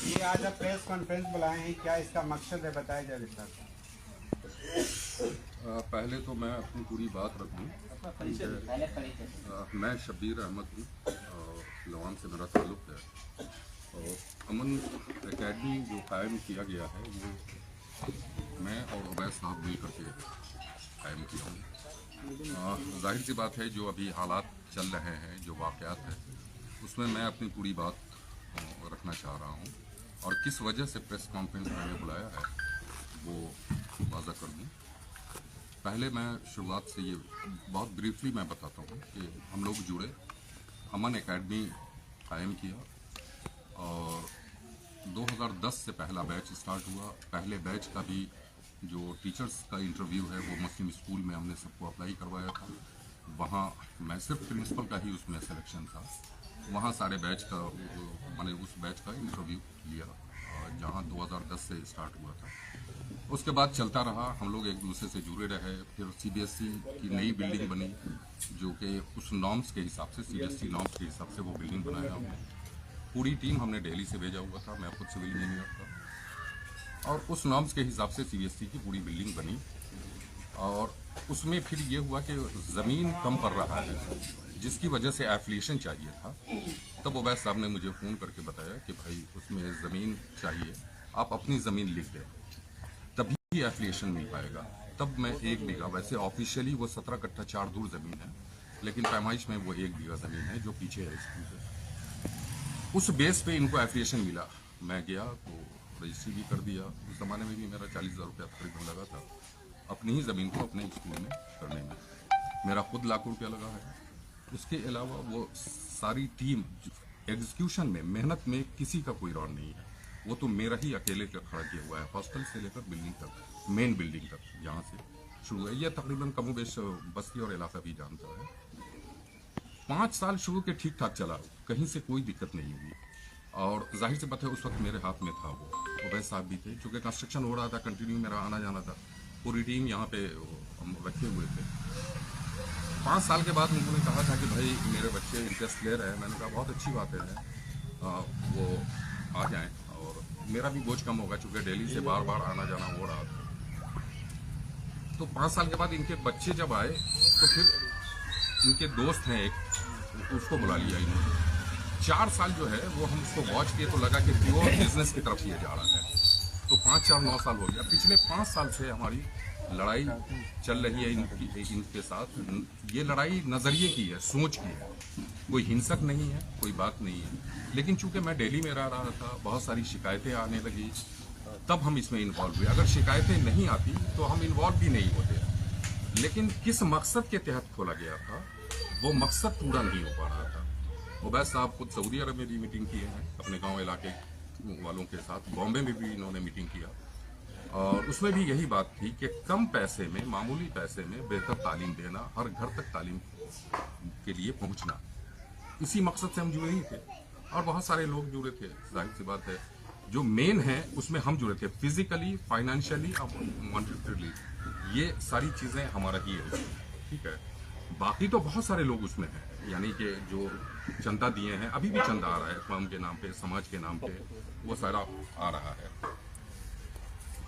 ये आज आप प्रेस कॉन्फ्रेंस बुलाए हैं, क्या इसका मकसद है, बताया जाए विस्तार से। पहले तो मैं अपनी पूरी बात रखूँ। मैं शब्बीर अहमद हूँ और लवान से मेरा ताल्लुक़ है। और अमन एकेडमी जो कायम किया गया है वो मैं और उबैद साहब मिल करके कायम किया हूँ। जाहिर सी बात है, जो अभी हालात चल रहे हैं, जो वाक़यात है, उसमें मैं अपनी पूरी बात रखना चाह रहा हूँ। और किस वजह से प्रेस कॉन्फ्रेंस मैंने बुलाया है वो वाज़ा कर दूँ। पहले मैं शुरुआत से ये बहुत ब्रीफली मैं बताता हूँ कि हम लोग जुड़े, अमन एकेडमी कायम किया और 2010 से पहला बैच स्टार्ट हुआ। पहले बैच का भी जो टीचर्स का इंटरव्यू है वो मुस्लिम स्कूल में हमने सबको अप्लाई करवाया था। वहाँ मैं सिर्फ प्रिंसिपल का ही उसमें सिलेक्शन था। वहाँ सारे बैच का मैंने उस बैच का इंटरव्यू लिया जहाँ 2010 से स्टार्ट हुआ था। उसके बाद चलता रहा, हम लोग एक दूसरे से जुड़े रहे। फिर सीबीएसई की नई बिल्डिंग बनी जो कि उस नॉर्म्स के हिसाब से, सीबीएसई नॉर्म्स के हिसाब से वो बिल्डिंग बनाया हमने। पूरी टीम हमने दिल्ली से भेजा हुआ था, मैं खुद सिविल इंजीनियर था। और उस नॉर्म्स के हिसाब से सीबीएसई की पूरी बिल्डिंग बनी। और उसमें फिर ये हुआ कि ज़मीन कम पड़ रहा है, जिसकी वजह से एफिलिएशन चाहिए था। तब उबैद साहब ने मुझे फ़ोन करके बताया कि भाई उसमें ज़मीन चाहिए, आप अपनी ज़मीन लिख दें, तभी एफिलिएशन मिल पाएगा। तब मैं 1 बीघा, वैसे ऑफिशियली वो 17 कट्ठा 4 दूर ज़मीन है, लेकिन पैमाइश में वो 1 बीघा ज़मीन है जो पीछे है स्कूल से। उस बेस पे इनको एफिलिएशन मिला। मैं गया तो रजिस्ट्री भी कर दिया। उस ज़माने में भी मेरा 40,000 रुपया तकरीबन लगा था अपनी ही ज़मीन को अपने स्कूल में करने में। मेरा खुद लाखों रुपया लगा है। उसके अलावा वो सारी टीम एग्जीक्यूशन में, मेहनत में किसी का कोई रोल नहीं है। वो तो मेरा ही अकेले का खड़ा किया हुआ है, हॉस्टल से लेकर बिल्डिंग तक, मेन बिल्डिंग तक, जहाँ से शुरू है। ये तकरीबन कमोबेश बस्ती और इलाका भी जानता है। 5 साल शुरू के ठीक ठाक चला, कहीं से कोई दिक्कत नहीं हुई। और जाहिर सी बात है उस वक्त मेरे हाथ में था वो, उबैद साहब भी थे, चूँकि कंस्ट्रक्शन हो रहा था, कंटिन्यू मेरा आना जाना था, पूरी टीम यहाँ पे हम रखे हुए थे। 5 साल के बाद उन्होंने कहा था कि भाई मेरे बच्चे इंटरेस्ट ले रहे हैं। मैंने कहा बहुत अच्छी बात है, वो आ जाएं और मेरा भी बोझ कम होगा, चूँकि दिल्ली से बार बार आना जाना हो रहा था। तो 5 साल के बाद इनके बच्चे जब आए तो फिर इनके दोस्त हैं एक, उसको बुला लिया इन्होंने। 4 साल जो है वो हम उसको वॉच किए तो लगा कि प्योर बिजनेस की तरफ ये जा रहा है। तो 5, 4, 9 साल हो गया। पिछले 5 साल से हमारी लड़ाई चल रही है इनके साथ। ये लड़ाई नज़रिए की है, सोच की है, कोई हिंसक नहीं है, कोई बात नहीं है। लेकिन चूंकि मैं दिल्ली में रह रहा था, बहुत सारी शिकायतें आने लगी, तब हम इसमें इन्वॉल्व हुए। अगर शिकायतें नहीं आती तो हम इन्वॉल्व भी नहीं होते। लेकिन किस मकसद के तहत खोला गया था वो मकसद पूरा नहीं हो पा रहा था। उबैद साहब खुद सऊदी अरब में भी मीटिंग किए हैं अपने गाँव इलाके वालों के साथ, बॉम्बे में भी इन्होंने मीटिंग किया और उसमें भी यही बात थी कि कम पैसे में, मामूली पैसे में बेहतर तालीम देना, हर घर तक तालीम के लिए पहुंचना, इसी मकसद से हम जुड़े ही थे। और बहुत सारे लोग जुड़े थे, जाहिर सी बात है। जो मेन है उसमें हम जुड़े थे, फिजिकली, फाइनेंशियली और मॉनिटरली, ये सारी चीज़ें हमारा ही है, ठीक है। बाकी तो बहुत सारे लोग उसमें हैं, यानी कि जो चंदा दिए हैं, अभी भी चंदा आ रहा है कौम के नाम पे, समाज के नाम पे, वो सारा आ रहा है।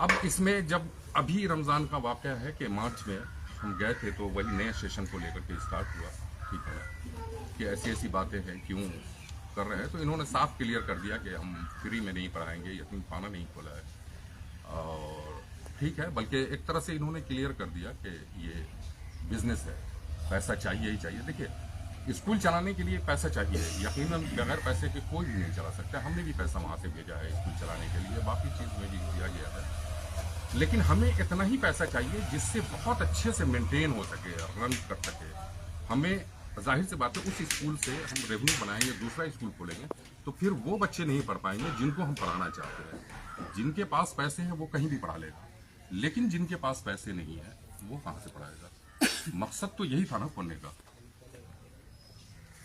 अब इसमें जब अभी रमज़ान का वाक़या है कि मार्च में हम गए थे तो वही नए सेशन को लेकर के स्टार्ट हुआ, ठीक है, कि ऐसी ऐसी बातें हैं, क्यों कर रहे हैं। तो इन्होंने साफ क्लियर कर दिया कि हम फ्री में नहीं पढ़ाएंगे, यतीम खाना नहीं खोला है। और ठीक है, बल्कि एक तरह से इन्होंने क्लियर कर दिया कि ये बिजनेस है, पैसा चाहिए ही चाहिए। देखिए, स्कूल चलाने के लिए पैसा चाहिए, यकीनन बगैर पैसे के कोई भी नहीं चला सकता। हमने भी पैसा वहाँ से भेजा है स्कूल चलाने के लिए, बाकी चीज़ में भी दिया गया है। लेकिन हमें इतना ही पैसा चाहिए जिससे बहुत अच्छे से मेंटेन हो सके, रन कर सके। हमें जाहिर सी बात है उस स्कूल से हम रेवेन्यू बनाएंगे, दूसरा स्कूल खोलेंगे तो फिर वो बच्चे नहीं पढ़ पाएंगे जिनको हम पढ़ाना चाहते हैं। जिनके पास पैसे हैं वो कहीं भी पढ़ा लेगा, लेकिन जिनके पास पैसे नहीं है वो कहाँ से पढ़ाएगा। मकसद तो यही था ना खोलने का।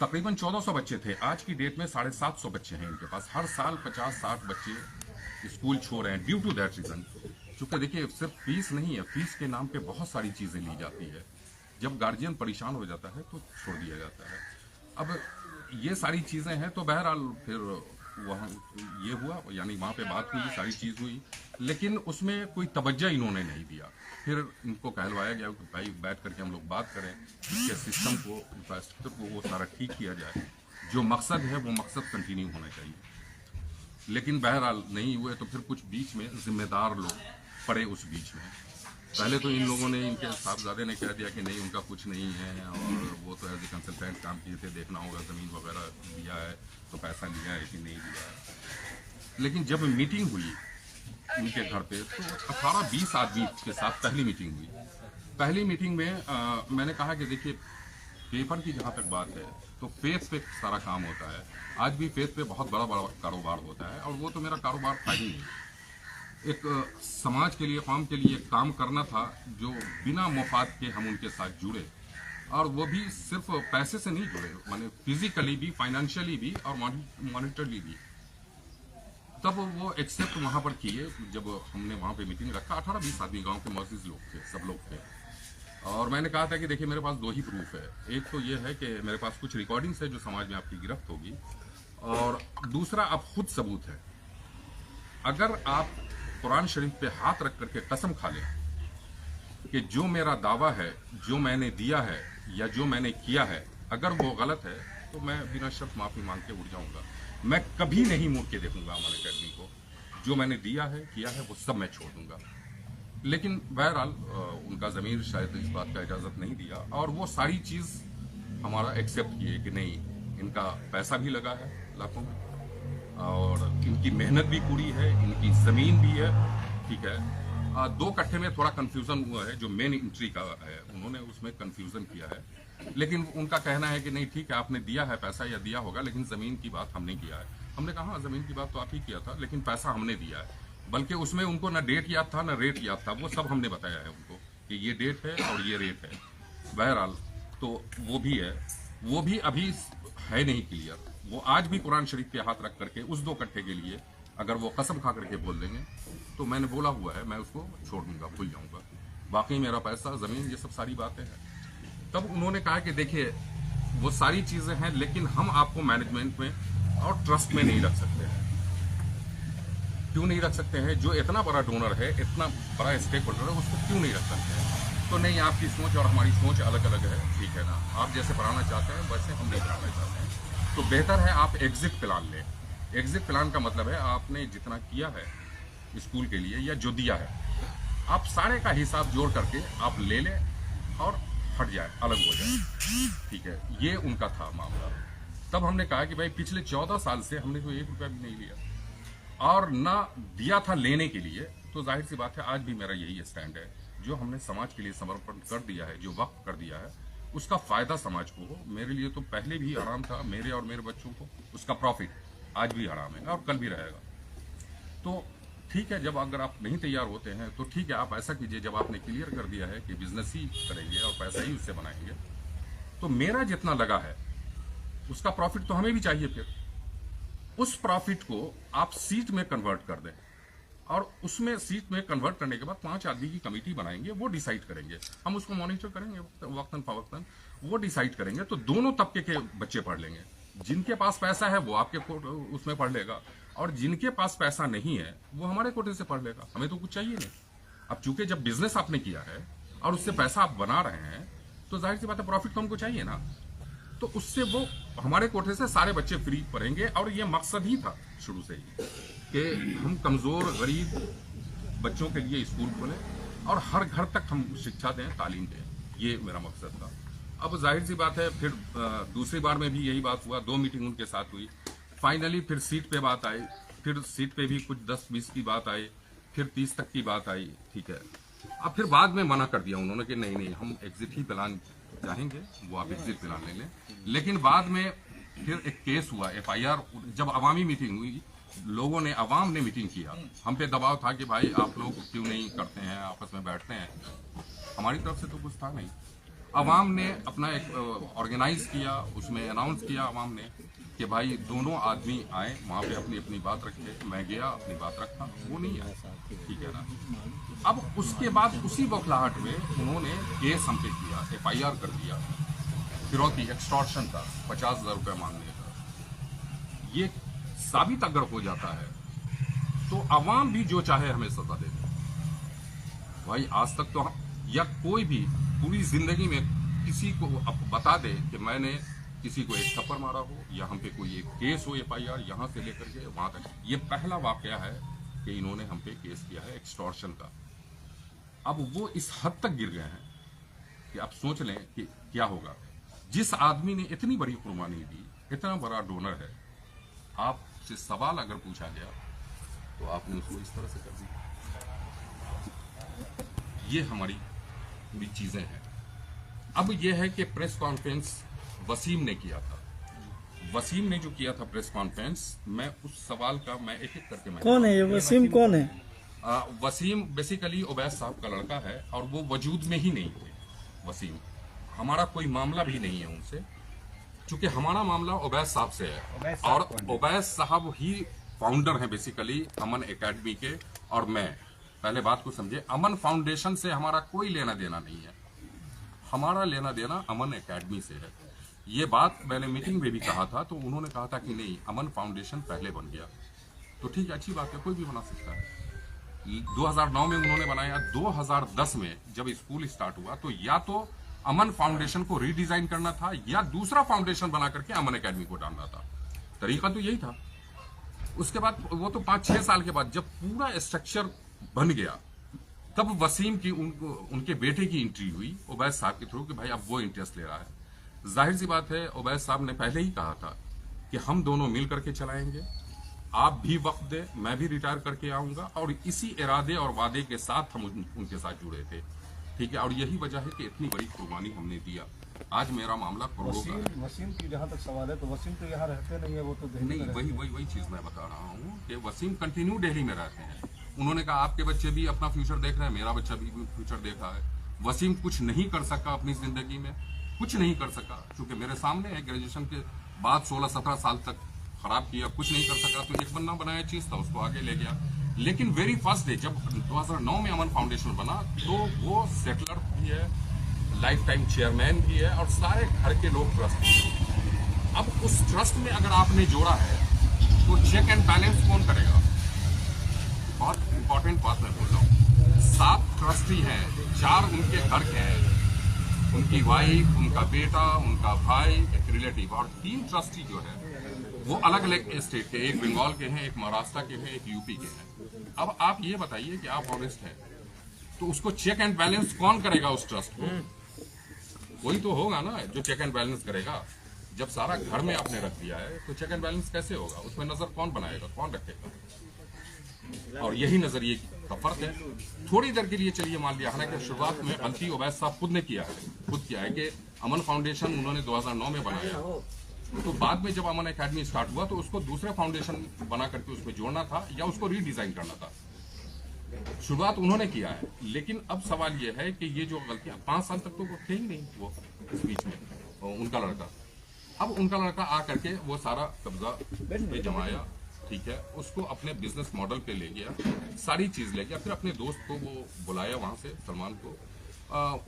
तकरीबन 1400 बच्चे थे, आज की डेट में 750 बच्चे हैं इनके पास। हर साल 50-60 बच्चे स्कूल छोड़ रहे हैं ड्यू टू दैट रीजन। चूंकि देखिए, सिर्फ फीस नहीं है, फीस के नाम पे बहुत सारी चीज़ें ली जाती है। जब गार्जियन परेशान हो जाता है तो छोड़ दिया जाता है। अब ये सारी चीज़ें हैं, तो बहरहाल फिर वहाँ ये हुआ, यानी वहाँ पे बात हुई, सारी चीज़ हुई, लेकिन उसमें कोई तवज्जो इन्होंने नहीं दिया। फिर इनको कहलवाया गया कि भाई बैठ करके हम लोग बात करें, इसके सिस्टम को, इंफ्रास्ट्रक्चर को वो सारा ठीक किया जाए, जो मकसद है वो मकसद कंटिन्यू होना चाहिए। लेकिन बहरहाल नहीं हुए, तो फिर कुछ बीच में जिम्मेदार लोग पड़े उस बीच में। पहले तो इन लोगों ने, इनके साहबजादे ने कह दिया कि नहीं उनका कुछ नहीं है, और वो तो एज ए कंसल्टेंट काम किए थे, देखना होगा ज़मीन वगैरह दिया है तो पैसा लिया है कि नहीं लिया है। लेकिन जब मीटिंग हुई उनके घर पे, तो 18-20 आदमी के साथ पहली मीटिंग हुई। पहली मीटिंग में मैंने कहा कि देखिए, पेपर की जहाँ तक बात है तो फेस पे सारा काम होता है। आज भी फेस पे बहुत बड़ा बड़ा कारोबार होता है, और वो तो मेरा कारोबार था ही नहीं। एक समाज के लिए, कौम के लिए काम करना था, जो बिना मुफाद के हम उनके साथ जुड़े, और वो भी सिर्फ पैसे से नहीं जुड़े, माने फिजिकली भी, फाइनेंशियली भी और मॉनिटरली भी। तब वो एक्सेप्ट वहाँ पर किए। जब हमने वहाँ पे मीटिंग रखा, 18-20 आदमी गांव के मौजूद लोग थे, सब लोग थे, और मैंने कहा था कि देखिए मेरे पास 2 ही प्रूफ है। एक तो ये है कि मेरे पास कुछ रिकॉर्डिंग्स है जो समाज में आपकी गिरफ्त होगी, और दूसरा अब खुद सबूत है। अगर आप कुरान शरीफ पे हाथ रख करके कसम खा लें कि जो मेरा दावा है, जो मैंने दिया है या जो मैंने किया है, अगर वो गलत है तो मैं बिना शर्त माफी मांग के उठ जाऊंगा। मैं कभी नहीं मुड़ के देखूंगा अमन अकेडमी को। जो मैंने दिया है, किया है, वो सब मैं छोड़ दूंगा। लेकिन बहरहाल उनका ज़मीर शायद इस बात का इजाज़त नहीं दिया, और वो सारी चीज़ हमारा एक्सेप्ट किए कि नहीं, इनका पैसा भी लगा है लाखों में, और इनकी मेहनत भी पूरी है, इनकी ज़मीन भी है, ठीक है। 2 कट्ठे में थोड़ा कन्फ्यूज़न हुआ है, जो मेन एंट्री का है उन्होंने उसमें कन्फ्यूज़न किया है। लेकिन उनका कहना है कि नहीं ठीक है, आपने दिया है पैसा या दिया होगा, लेकिन ज़मीन की बात हमने किया है। हमने कहा हाँ, ज़मीन की बात तो आप ही किया था, लेकिन पैसा हमने दिया है। बल्कि उसमें उनको ना डेट याद था ना रेट याद था, वो सब हमने बताया है उनको कि ये डेट है और ये रेट है। बहरहाल तो वो भी है, वो भी अभी है नहीं क्लियर। वो आज भी कुरान शरीफ पे हाथ रख करके उस 2 कट्ठे के लिए अगर वो कसम खा करके बोल देंगे, तो मैंने बोला हुआ है, मैं उसको छोड़ दूंगा, भूल जाऊंगा। बाकी मेरा पैसा, ज़मीन, ये सब सारी बातें हैं। तब उन्होंने कहा कि देखिए वो सारी चीज़ें हैं, लेकिन हम आपको मैनेजमेंट में और ट्रस्ट में नहीं रख सकते हैं। क्यों नहीं रख सकते हैं? जो इतना बड़ा डोनर है, इतना बड़ा स्टेक होल्डर है, उसको क्यों नहीं रख सकते हैं? तो नहीं, आपकी सोच और हमारी सोच अलग अलग है, ठीक है ना। आप जैसे पढ़ाना चाहते हैं वैसे हम नहीं पढ़ाना चाहते हैं। तो बेहतर है आप एग्जिट प्लान लें। एग्जिट प्लान का मतलब है आपने जितना किया है स्कूल के लिए या जो दिया है, आप सारे का हिसाब जोड़ करके आप ले लें और हट जाए, अलग हो जाए, ठीक है। ये उनका था मामला। तब हमने कहा कि भाई पिछले 14 साल से हमने तो 1 रुपया भी नहीं लिया और ना दिया था लेने के लिए। तो जाहिर सी बात है आज भी मेरा यही स्टैंड है, जो हमने समाज के लिए समर्पण कर दिया है, जो वक्त कर दिया है, उसका फायदा समाज को हो। मेरे लिए तो पहले भी आराम था, मेरे और मेरे बच्चों को उसका प्रॉफिट आज भी आराम है और कल भी रहेगा। तो ठीक है, जब अगर आप नहीं तैयार होते हैं तो ठीक है, आप ऐसा कीजिए, जब आपने क्लियर कर दिया है कि बिजनेस ही करेंगे और पैसा ही उससे बनाएंगे, तो मेरा जितना लगा है उसका प्रॉफिट तो हमें भी चाहिए। फिर उस प्रॉफिट को आप सीट में कन्वर्ट कर दें, और उसमें सीट में कन्वर्ट करने के बाद 5 आदमी की कमेटी बनाएंगे, वो डिसाइड करेंगे, हम उसको मॉनिटर करेंगे वक्तन फवक्तन, वो डिसाइड करेंगे। तो दोनों तबके के बच्चे पढ़ लेंगे। जिनके पास पैसा है वो आपके उसमें पढ़ लेगा, और जिनके पास पैसा नहीं है वो हमारे कोटे से पढ़ लेगा। हमें तो कुछ चाहिए नहीं। अब चूंकि जब बिजनेस आपने किया है और उससे पैसा आप बना रहे हैं, तो जाहिर सी बात है प्रॉफिट तो हमको चाहिए ना। तो उससे वो हमारे कोटे से सारे बच्चे फ्री पढ़ेंगे, और ये मकसद ही था शुरू से ही कि हम कमजोर गरीब बच्चों के लिए स्कूल खोलें और हर घर तक हम शिक्षा दें, तालीम दें। ये मेरा मकसद था। अब जाहिर सी बात है फिर दूसरी बार में भी यही बात हुआ। 2 मीटिंग उनके साथ हुई। फाइनली फिर सीट पे बात आई, फिर सीट पे भी कुछ 10-20 की बात आई, फिर 30 तक की बात आई, ठीक है। अब फिर बाद में मना कर दिया उन्होंने कि नहीं नहीं, हम एग्जिट ही प्लान चाहेंगे, वो आप एग्जिट प्लान ले लें। लेकिन बाद में फिर एक केस हुआ, FIR। जब अवामी मीटिंग हुई, लोगों ने, अवाम ने मीटिंग किया, हम पे दबाव था कि भाई आप लोग क्यों नहीं करते हैं, आपस में बैठते हैं। हमारी तरफ से तो कुछ था नहीं। अवाम ने अपना एक ऑर्गेनाइज किया, उसमें अनाउंस किया अवाम ने कि भाई दोनों आदमी आए, वहाँ पे अपनी अपनी बात रखे। मैं गया, अपनी बात रखा, वो नहीं आया, ठीक है ना। अब उसके बाद उसी बौखलाहट में उन्होंने केस हम पे किया, FIR कर दिया, फिरौती एक्सटॉर्शन का 50,000 रुपये मांगने का। ये साबित अगर हो जाता है तो आवाम भी जो चाहे हमें सजा दे। भाई आज तक तो या कोई भी पूरी जिंदगी में किसी को अब बता दे कि मैंने किसी को एक थप्पड़ मारा हो या हम पे कोई एक केस हो FIR यहाँ से लेकर के वहां तक, ये पहला वाकया है कि इन्होंने हम पे केस किया है एक्सटॉर्शन का। अब वो इस हद तक गिर गए हैं कि आप सोच लें कि क्या होगा। जिस आदमी ने इतनी बड़ी कुर्बानी दी, इतना बड़ा डोनर है, आपसे सवाल अगर पूछा गया तो आपने उसको इस तरह से कर दिया। ये हमारी पूरी चीजें हैं। अब ये है कि प्रेस कॉन्फ्रेंस वसीम ने किया था। वसीम ने जो किया था प्रेस कॉन्फ्रेंस, मैं उस सवाल का मैं एक एक करके मैं कौन है ये वसीम? कौन है वसीम? बेसिकली उबैस साहब का लड़का है और वो वजूद में ही नहीं थे। वसीम, हमारा कोई मामला भी नहीं है उनसे, क्योंकि हमारा मामला उबैस साहब से है और उबैस साहब ही फाउंडर हैं बेसिकली अमन एकेडमी के। और मैं पहले बात को समझे, अमन फाउंडेशन से हमारा कोई लेना देना नहीं है, हमारा लेना देना अमन एकेडमी से है। ये बात मैंने मीटिंग में भी कहा था, तो उन्होंने कहा था कि नहीं, अमन फाउंडेशन पहले बन गया। तो ठीक है, अच्छी बात है, कोई भी बना सकता है। 2009 में उन्होंने बनाया, 2010 में जब स्कूल स्टार्ट हुआ तो या तो अमन फाउंडेशन को रीडिजाइन करना था या दूसरा फाउंडेशन बना करके अमन एकेडमी को डालना था। तरीका तो यही था। उसके बाद वो तो 5-6 साल के बाद जब पूरा स्ट्रक्चर बन गया, तब वसीम की उनके बेटे की एंट्री हुई उबैस साहब के थ्रू कि भाई अब वो इंटरेस्ट ले रहा है। जाहिर सी बात है, उबैस साहब ने पहले ही कहा था कि हम दोनों मिल करके चलाएंगे, आप भी वक्त दे, मैं भी रिटायर करके आऊंगा, और इसी इरादे और वादे के साथ हम उनके साथ जुड़े थे। ठीक है, और यही वजह है कि इतनी बड़ी कुर्बानी हमने दिया। आज मेरा मामला करोड़ों का है। वसीम की जहाँ तक सवाल है तो वसीम तो यहाँ रहते नहीं है, वो तो दिल्ली नहीं, में वही चीज मैं बता रहा हूँ कि वसीम कंटिन्यू दिल्ली में रहते हैं। उन्होंने कहा आपके बच्चे भी अपना फ्यूचर देख रहे हैं, मेरा बच्चा भी फ्यूचर देखा है। वसीम कुछ नहीं कर सका अपनी जिंदगी में, कुछ नहीं कर सका, क्योंकि मेरे सामने है, ग्रेजुएशन के बाद 16-17 साल तक खराब किया, कुछ नहीं कर सका, तो एक बनना बनाया चीज था, उसको आगे ले गया। लेकिन वेरी फर्स्ट डे जब 2009 में अमन फाउंडेशन बना, तो वो सेटलर भी है, लाइफ टाइम चेयरमैन भी है, और सारे घर के लोग ट्रस्ट हैं। अब उस ट्रस्ट में अगर आपने जोड़ा है तो चेक एंड बैलेंस कौन करेगा? बहुत इंपॉर्टेंट बात मैं बोल रहा हूँ। 7 ट्रस्टी हैं, 4 उनके घर के हैं, उनकी वाइफ, उनका बेटा, उनका भाई, एक रिलेटिव, और 3 ट्रस्टी जो है वो अलग अलग स्टेट के, एक बंगाल के हैं, एक महाराष्ट्र के हैं, एक यूपी के हैं। अब आप ये बताइए कि आप ऑनेस्ट हैं, तो उसको चेक एंड बैलेंस कौन करेगा? उस ट्रस्ट को वही तो होगा ना जो चेक एंड बैलेंस करेगा। जब सारा घर में आपने रख दिया है तो चेक एंड बैलेंस कैसे होगा? उसमें नजर कौन बनाएगा, कौन रखेगा? और यही नजरिए का फर्क है। थोड़ी देर के लिए चलिए मान लिया, हालांकि शुरुआत में गलती उबैस साहब खुद ने किया है कि अमन फाउंडेशन उन्होंने 2009 में बनाया, तो बाद में जब अमन एकेडमी स्टार्ट हुआ तो उसको दूसरा फाउंडेशन बना करके उसमें जोड़ना था या उसको रीडिजाइन करना था। शुरुआत उन्होंने किया है, लेकिन अब सवाल यह है कि ये जो गलतियां 5 साल तक तो वो थे ही नहीं, वो इस बीच में उनका लड़का, अब उनका लड़का आ करके वो सारा कब्जा पे जमाया, ठीक है, उसको अपने बिजनेस मॉडल पे ले गया, सारी चीज ले गया, फिर अपने दोस्त को वो बुलाया वहां से, सलमान को,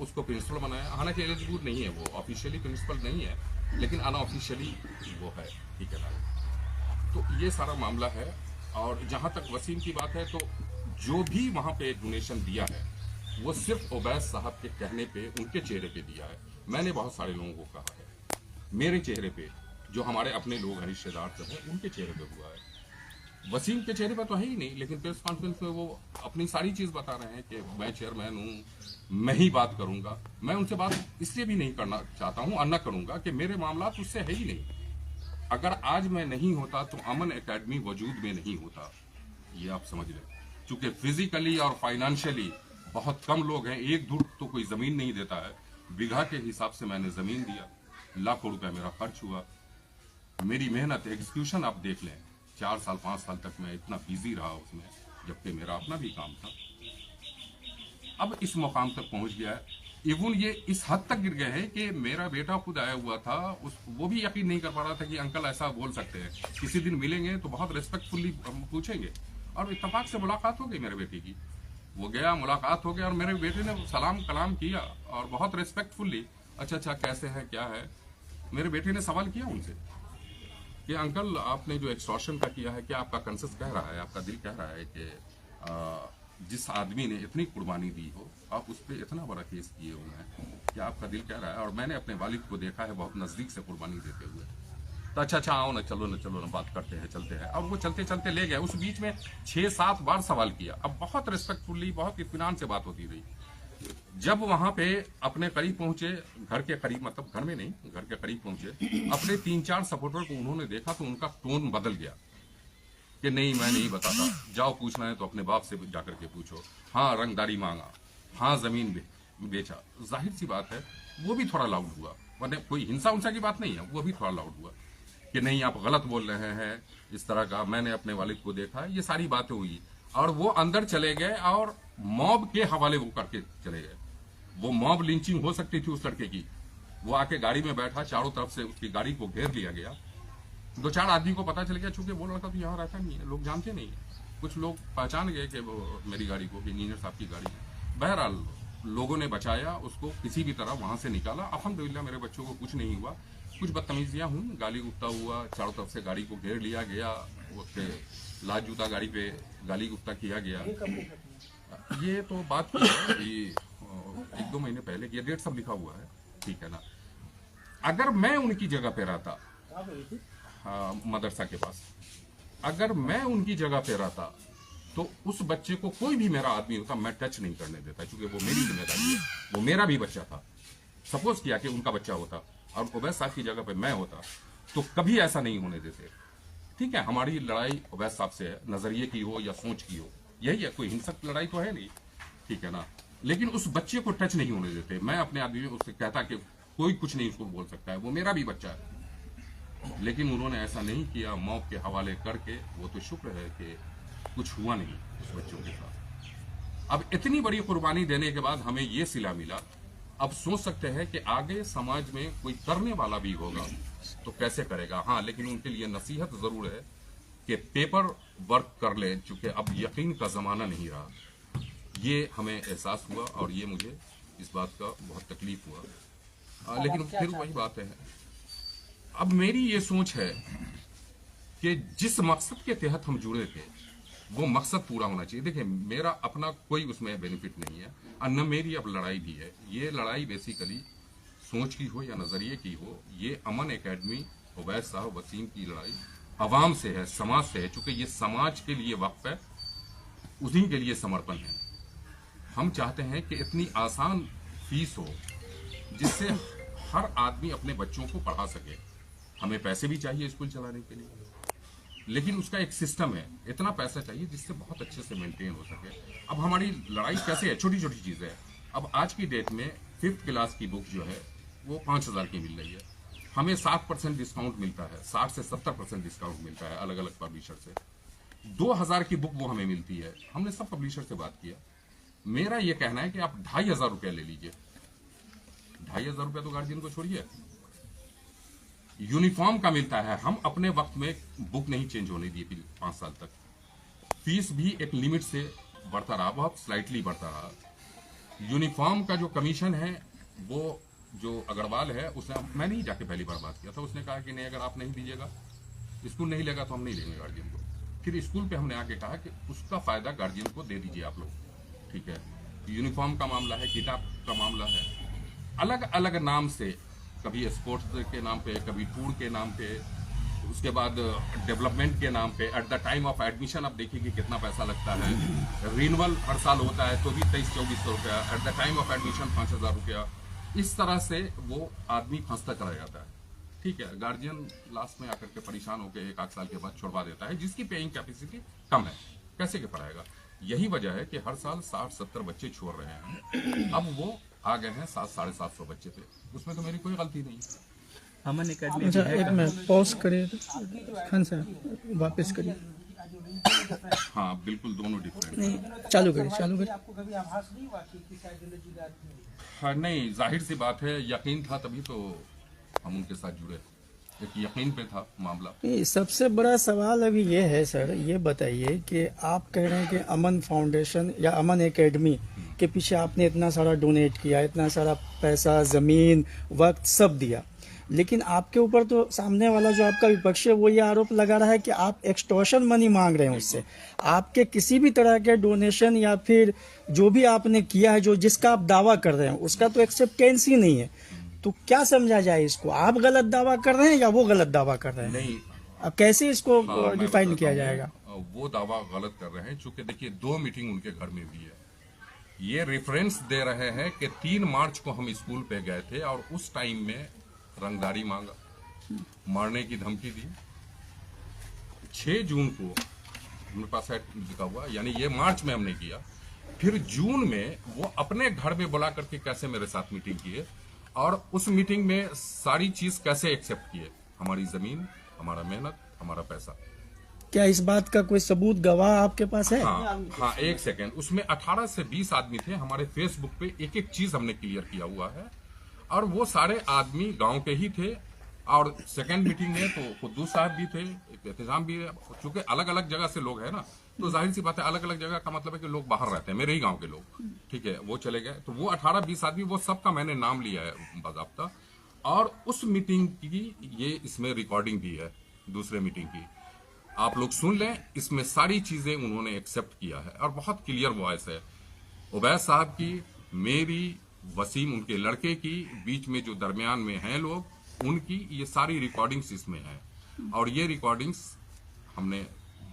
उसको प्रिंसिपल बनाया। हालांकि एलिजिबल नहीं है, वो ऑफिशियली प्रिंसिपल नहीं है, लेकिन अनऑफिशियली वो है, ठीक है ना। तो ये सारा मामला है। और जहां तक वसीम की बात है, तो जो भी वहां पे डोनेशन दिया है वो सिर्फ उबैस साहब के कहने पे, उनके चेहरे पे दिया है। मैंने बहुत सारे लोगों को कहा है, मेरे चेहरे पे, जो हमारे अपने लोग हैं, रिश्तेदार सब हैं, उनके चेहरे पे हुआ है। वसीम के चेहरे पर तो है ही नहीं, लेकिन प्रेस कॉन्फ्रेंस में वो अपनी सारी चीज बता रहे हैं कि मैं चेयरमैन हूं, मैं ही बात करूंगा। मैं उनसे बात इसलिए भी नहीं करना चाहता हूं और न करूंगा कि मेरे मामला उससे है ही नहीं। अगर आज मैं नहीं होता तो अमन एकेडमी वजूद में नहीं होता, ये आप समझ लें। चूंकि फिजिकली और फाइनेंशियली बहुत कम लोग हैं, एक धूर तो कोई जमीन नहीं देता है, बीघा के हिसाब से मैंने जमीन दिया, लाखों रुपए मेरा खर्च हुआ, मेरी मेहनत, एग्जीक्यूशन आप देख लें, 4 साल 5 साल तक मैं इतना बिजी रहा उसमें, जबकि मेरा अपना भी काम था। अब इस मुकाम तक पहुंच गया है, इवन ये इस हद तक गिर गए हैं कि मेरा बेटा खुद आया हुआ था, वो भी यकीन नहीं कर पा रहा था कि अंकल ऐसा बोल सकते हैं, किसी दिन मिलेंगे तो बहुत रिस्पेक्टफुली हम पूछेंगे। और इत्तेफाक से मुलाकात हो गई मेरे बेटे की, वो गया, मुलाकात हो गया, और मेरे बेटे ने सलाम कलाम किया और बहुत रिस्पेक्टफुली, अच्छा कैसे है, क्या है, मेरे बेटे ने सवाल किया उनसे। कि अंकल आपने जो एक्सटॉर्शन का किया है, क्या आपका कंसेस कह रहा है, आपका दिल कह रहा है कि जिस आदमी ने इतनी कुर्बानी दी हो, आप उस पर इतना बड़ा केस किए हुए हैं, क्या आपका दिल कह रहा है? और मैंने अपने वालिद को देखा है बहुत नज़दीक से कुर्बानी देते हुए। तो अच्छा आओ ना, चलो ना बात करते हैं, चलते हैं। और वो चलते चलते ले गए। उस बीच में 6-7 बार सवाल किया। अब बहुत रिस्पेक्टफुली, बहुत इत्मीनान से बात होती रही। जब वहां पे अपने करीब पहुंचे, घर के करीब, मतलब घर में नहीं, घर के करीब पहुंचे, अपने 3-4 सपोर्टर को उन्होंने देखा तो उनका टोन बदल गया कि नहीं, मैं नहीं बताता, जाओ पूछना है तो अपने बाप से जाकर के पूछो। हाँ, रंगदारी मांगा, हाँ जमीन बेचा। जाहिर सी बात है वो भी थोड़ा लाउड हुआ, वरना कोई हिंसा उंसा की बात नहीं है, वो भी थोड़ा लाउड हुआ कि नहीं आप गलत बोल रहे हैं, इस तरह का। मैंने अपने वालिद को देखा, ये सारी बातें हुई। और वो अंदर चले गए और मॉब के हवाले वो करके चले गए। वो मॉब लिंचिंग हो सकती थी उस लड़के की। वो आके गाड़ी में बैठा, चारों तरफ से उसकी गाड़ी को घेर लिया गया। 2-4 आदमी को पता चल गया, चूंकि वो लड़का तो यहाँ रहता नहीं है, लोग जानते नहीं है। कुछ लोग पहचान गए कि वो मेरी गाड़ी को, इंजीनियर साहब की गाड़ी है। बहरहाल लोगों ने बचाया उसको, किसी भी तरह वहां से निकाला। अल्हम्दुलिल्लाह मेरे बच्चों को कुछ नहीं हुआ। कुछ बदतमीजियां हुई, गाली गुप्ता हुआ, चारों तरफ से गाड़ी को घेर लिया गया, उसके लाज जूता गाड़ी पे गाली गुप्ता किया गया। ये तो बात की है कि 1-2 महीने पहले की, डेट सब लिखा हुआ है, ठीक है ना। अगर मैं उनकी जगह पे रहता, मदरसा के पास, अगर मैं उनकी जगह पे रहता तो उस बच्चे को कोई भी मेरा आदमी होता मैं टच नहीं करने देता, क्योंकि वो मेरी जिम्मेदारी है, वो मेरा भी बच्चा था। सपोज किया कि उनका बच्चा होता और उवैस साहब की जगह पे मैं होता तो कभी ऐसा नहीं होने देते। ठीक है, हमारी लड़ाई उवैस साहब से है, नजरिए की हो या सोच की हो, यही है, कोई हिंसक लड़ाई तो है नहीं, ठीक है ना। लेकिन उस बच्चे को टच नहीं होने देते। मैं अपने आदमी उससे कहता कि कोई कुछ नहीं उसको बोल सकता है, वो मेरा भी बच्चा है। लेकिन उन्होंने ऐसा नहीं किया, मौत के हवाले करके। वो तो शुक्र है कि कुछ हुआ नहीं उस बच्चों के साथ। अब इतनी बड़ी कुर्बानी देने के बाद हमें ये सिला मिला। अब सोच सकते हैं कि आगे समाज में कोई करने वाला भी होगा तो कैसे करेगा। हाँ, लेकिन उनके लिए नसीहत जरूर है कि पेपर वर्क कर ले, चूंकि अब यकीन का जमाना नहीं रहा। ये हमें एहसास हुआ और ये मुझे इस बात का बहुत तकलीफ हुआ। लेकिन फिर वही बात है, अब मेरी ये सोच है कि जिस मकसद के तहत हम जुड़े थे वो मकसद पूरा होना चाहिए। देखिए, मेरा अपना कोई उसमें बेनिफिट नहीं है और न मेरी अब लड़ाई भी है। ये लड़ाई बेसिकली सोच की हो या नजरिए की हो, ये अमन एकेडमी, उवैस साहब, वसीम की लड़ाई अवाम से है, समाज से है। चूंकि ये समाज के लिए वक्फ है, उसी के लिए समर्पण है। हम चाहते हैं कि इतनी आसान फीस हो जिससे हर आदमी अपने बच्चों को पढ़ा सके। हमें पैसे भी चाहिए स्कूल चलाने के लिए, लेकिन उसका एक सिस्टम है, इतना पैसा चाहिए जिससे बहुत अच्छे से मेंटेन हो सके। अब हमारी लड़ाई कैसे है, छोटी छोटी चीजें है। अब आज की डेट में 5th क्लास की बुक जो है वो 5000 की मिल रही है। हमें 60% डिस्काउंट मिलता है, 60 से 70% डिस्काउंट मिलता है अलग अलग पब्लिशर से। 2000 की बुक वो हमें मिलती है। हमने सब पब्लिशर से बात किया। मेरा ये कहना है कि आप 2500 रुपया ले लीजिए। 2500 रुपया तो गार्जियन को छोड़िए, यूनिफॉर्म का मिलता है। हम अपने वक्त में बुक नहीं चेंज होने दी थी 5 साल तक। फीस भी एक लिमिट से बढ़ता रहा, बहुत स्लाइटली बढ़ता रहा। यूनिफॉर्म का जो कमीशन है वो जो अग्रवाल है, उसने, मैंने ही जाके पहली बार बात किया था, उसने कहा कि नहीं, अगर आप नहीं दीजिएगा, स्कूल नहीं लेगा तो हम नहीं लेंगे गार्जियन को। फिर स्कूल पे हमने आके कहा कि उसका फायदा गार्जियन को दे दीजिए आप लोग, ठीक है। यूनिफॉर्म का मामला है, किताब का मामला है, अलग अलग नाम से, कभी स्पोर्ट्स के नाम पे, कभी टूर के नाम पे, उसके बाद डेवलपमेंट के नाम पे। At the time of admission आप देखिए कि कितना पैसा लगता है। रिन्यूअल हर साल होता है तो भी 2300-2400 रुपया। At the time of admission 5000 रुपया। इस तरह से वो आदमी फंसता चला जाता है, ठीक है। गार्जियन लास्ट में आकर के परेशान होकर 1-8 साल के बाद छुड़वा देता है, जिसकी पेइंग कैपेसिटी कम है। कैसे के पढ़ाएगा? यही वजह है कि हर साल 60-70 बच्चे छोड़ रहे हैं। अब वो आ गए हैं 700-750 बच्चे पे। उसमें तो मेरी कोई गलती नहीं है। अमन एकेडमी। अच्छा, एक मिनट पॉज करिए खान साहब, वापस करिए। हाँ बिल्कुल, दोनों डिफरेंट। नहीं, चालू करिए। आपको कभी आभास नहीं हुआ कि किस आइडियोलॉजी का आदमी है? हाँ, नहीं, जाहिर सी बात है, यकीन था तभी तो हम उनके साथ जुड़े। एक यकीन पे था मामला। नहीं, सबसे बड़ा सवाल अभी ये है सर, ये बताइए कि आप कह रहे हैं कि अमन फाउंडेशन या अमन एकेडमी के पीछे आपने इतना सारा डोनेट किया, इतना सारा पैसा, जमीन, वक्त सब दिया। लेकिन आपके ऊपर तो सामने वाला जो आपका विपक्ष है वो ये आरोप लगा रहा है कि आप एक्सटॉर्शन मनी मांग रहे हैं उससे। आपके किसी भी तरह के डोनेशन या फिर जो भी आपने किया है, जो जिसका आप दावा कर रहे हैं, उसका तो एक्सेप्टेंस ही नहीं है। तो क्या समझा जाए इसको? आप गलत दावा कर रहे हैं या वो गलत दावा कर रहे हैं? नहीं, अब कैसे इसको मैं डिफाइन बताता किया हूँ, जाएगा? वो दावा गलत कर रहे हैं, चूंकि देखिए 2 मीटिंग उनके घर में भी है। ये रेफरेंस दे रहे हैं कि 3 मार्च को हम स्कूल पे गए थे और उस टाइम में रंगदारी मांगा, मारने की धमकी दी। 6 जून को मेरे पास है लिखा हुआ, यानी ये मार्च में हमने किया। फिर जून में वो अपने घर में बुला करके कैसे मेरे साथ मीटिंग किए और उस मीटिंग में सारी चीज कैसे एक्सेप्ट किए, हमारी जमीन, हमारा मेहनत, हमारा पैसा। क्या इस बात का कोई सबूत, गवाह आपके पास है? हाँ, एक सेकेंड। उसमें 18 से 20 आदमी थे। हमारे फेसबुक पे एक एक चीज हमने क्लियर किया हुआ है और वो सारे आदमी गांव के ही थे। और सेकेंड मीटिंग में तो कुद्दूस साहब भी थे, एहतजाम भी है। चूंकि अलग अलग जगह से लोग हैं ना, तो जाहिर सी बात है अलग अलग जगह का मतलब है कि लोग बाहर रहते हैं, मेरे ही गांव के लोग, ठीक है, वो चले गए। तो वो 18-20 आदमी, वो सबका मैंने नाम लिया है बाकायदा। और उस मीटिंग की ये इसमें रिकॉर्डिंग भी है, दूसरे मीटिंग की, आप लोग सुन लें। इसमें सारी चीजें उन्होंने एक्सेप्ट किया है और बहुत क्लियर वॉइस है। उबैद साहब की, मेरी, वसीम उनके लड़के की, बीच में जो दरमियान में हैं लोग, उनकी ये सारी रिकॉर्डिंग्स इसमें हैं। और ये रिकॉर्डिंग्स हमने